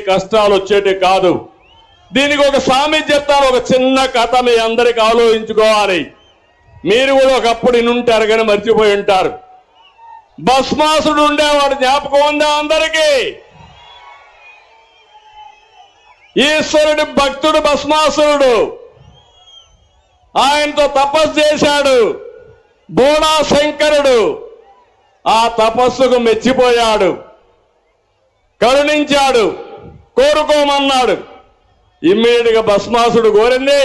కష్టాలు వచ్చేటి కాదు. దీనికి ఒక సామెత చెప్తాను, ఒక చిన్న కథ మీ అందరికి ఆలోచించుకోవాలి. మీరు కూడా ఒకప్పుడు ఇనుంటారు కానీ మర్చిపోయి ఉంటారు. భస్మాసుడు ఉండేవాడు, జ్ఞాపకం ఉందా అందరికీ? ఈశ్వరుడి భక్తుడు భస్మాసురుడు. ఆయనతో తపస్సు చేశాడు బోడా శంకరుడు. ఆ తపస్సుకు మెచ్చిపోయాడు, కరుణించాడు, కోరుకోమన్నాడు. ఇమ్మీడియట్ గా భస్మాసుడు కోరింది,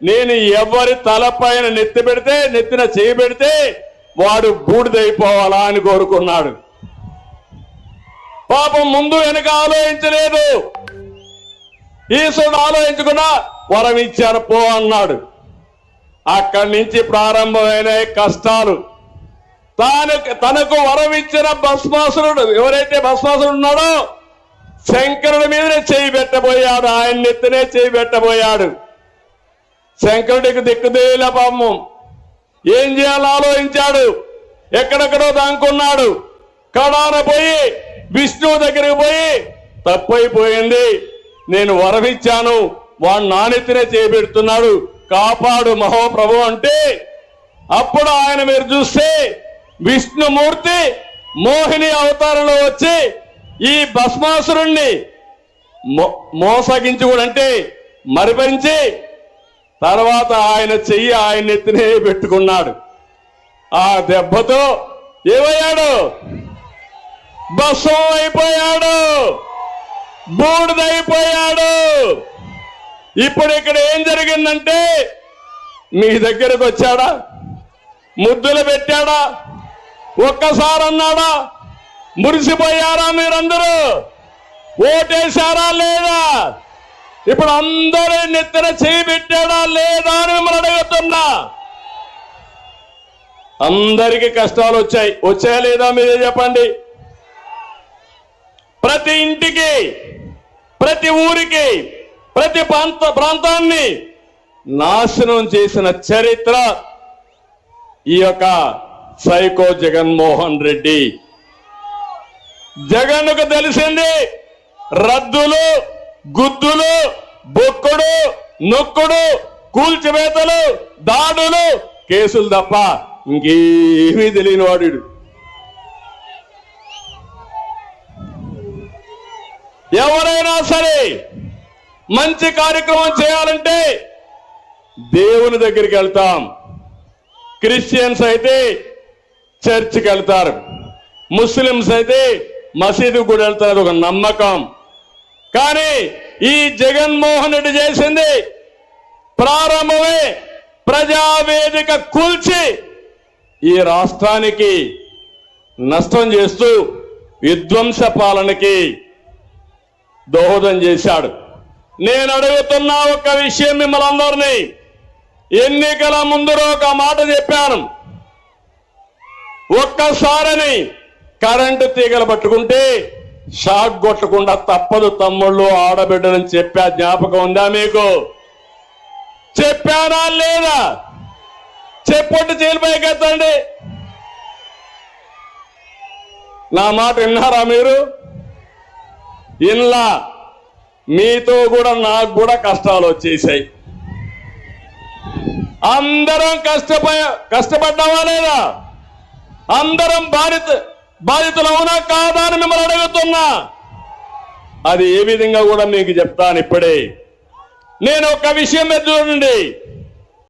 నేను ఎవరి తలపైన నెత్తిన చేయి పెడితే వాడు బూడిదైపోవాలా అని కోరుకున్నాడు. పాపం ముందు వెనక ఆలోచించలేదు. ఈశ్వరుడు ఆలోచించుకున్నా వరం ఇచ్చాను పో అన్నాడు. అక్కడి నుంచి ప్రారంభమైన కష్టాలు. తనకు వరం ఇచ్చిన భస్మాసురుడు, ఎవరైతే భస్మాసురుడు ఉన్నాడో శంకరుడి మీదనే చేయి పెట్టబోయాడు, ఆయన నెత్తినే చేయి పెట్టబోయాడు. శంకరుడికి దిక్కుదేల పాపం. ఏం చేయాలో ఆలోచించాడు, ఎక్కడెక్కడో దాంకున్నాడు. కడాన పోయి విష్ణువు దగ్గరికి పోయి తప్పైపోయింది, నేను వరం ఇచ్చాను, వాడు నానెత్తినే చేయి పెడుతున్నాడు, కాపాడు మహోప్రభు అంటే అప్పుడు ఆయన మీరు చూస్తే విష్ణుమూర్తి మోహిని అవతారంలో వచ్చి ఈ భస్మాసురుణ్ణి మోసగించి కూడా అంటే మరిపించి తర్వాత ఆయన చెయ్యి ఆయన ఎత్తినే పెట్టుకున్నాడు. ఆ దెబ్బతో ఏమయ్యాడు? భస్మం అయిపోయాడు, బూడిదైపోయాడు. ఇప్పుడు ఇక్కడ ఏం జరిగిందంటే మీ దగ్గరకు వచ్చాడా? ముద్దులు పెట్టాడా? ఒక్కసారి అన్నాడా? మురిసిపోయారా మీరందరూ? ఓటేశారా లేదా? ఇప్పుడు అందరూ నెత్తిన చేయి పెట్టాడా లేదా అని మిమ్మల్ని అడుగుతున్నా. అందరికీ కష్టాలు వచ్చాయా లేదా మీరే చెప్పండి. ప్రతి ఇంటికి, ప్రతి ఊరికి, ప్రతి ప్రాంతాన్ని నాశనం చేసిన చరిత్ర ఈ యొక్క సైకో జగన్మోహన్ రెడ్డి. జగన్కు తెలిసింది రద్దులు, గుద్దులు, బొక్కుడు, నొక్కుడు, కూల్చివేతలు, దాడులు, కేసులు తప్ప ఇంకేమీ తెలియని వాడు. ఎవరైనా సరే మంచి కార్యక్రమం చేయాలంటే దేవుని దగ్గరికి వెళ్తాం. క్రిస్టియన్స్ అయితే చర్చికి వెళ్తారు, ముస్లింస్ అయితే మసీదు కూడా వెళ్తారు, ఒక నమ్మకం. కానీ ఈ జగన్మోహన్ రెడ్డి చేసింది ప్రారంభమే ప్రజావేదిక కూల్చి ఈ రాష్ట్రానికి నష్టం చేస్తూ విధ్వంస పాలనకి దోహదం చేశాడు. నేను అడుగుతున్న ఒక విషయం మిమ్మల్ని అందరినీ, ఎన్నికల ముందు ఒక మాట చెప్పాను, ఒక్కసారని కరెంటు తీగలు పట్టుకుంటే షాక్ కొట్టకుండా తప్పదు తమ్ముళ్ళు ఆడబిడ్డలని చెప్పా, జ్ఞాపకం ఉందా మీకు? చెప్పానా లేదా? చెప్పొట్టు చేలిపోయేకెత్తండి. నా మాట విన్నారా మీరు? ఇన్లా మీతో కూడా నాకు కూడా కష్టాలు వచ్చేసాయి. అందరం కష్టపడ్డావా లేదా? అందరం బాధితులు అవునా కాదా అని మిమ్మల్ని అడుగుతున్నా. అది ఏ విధంగా కూడా మీకు చెప్తాను ఇప్పుడే. నేను ఒక విషయం చూడండి,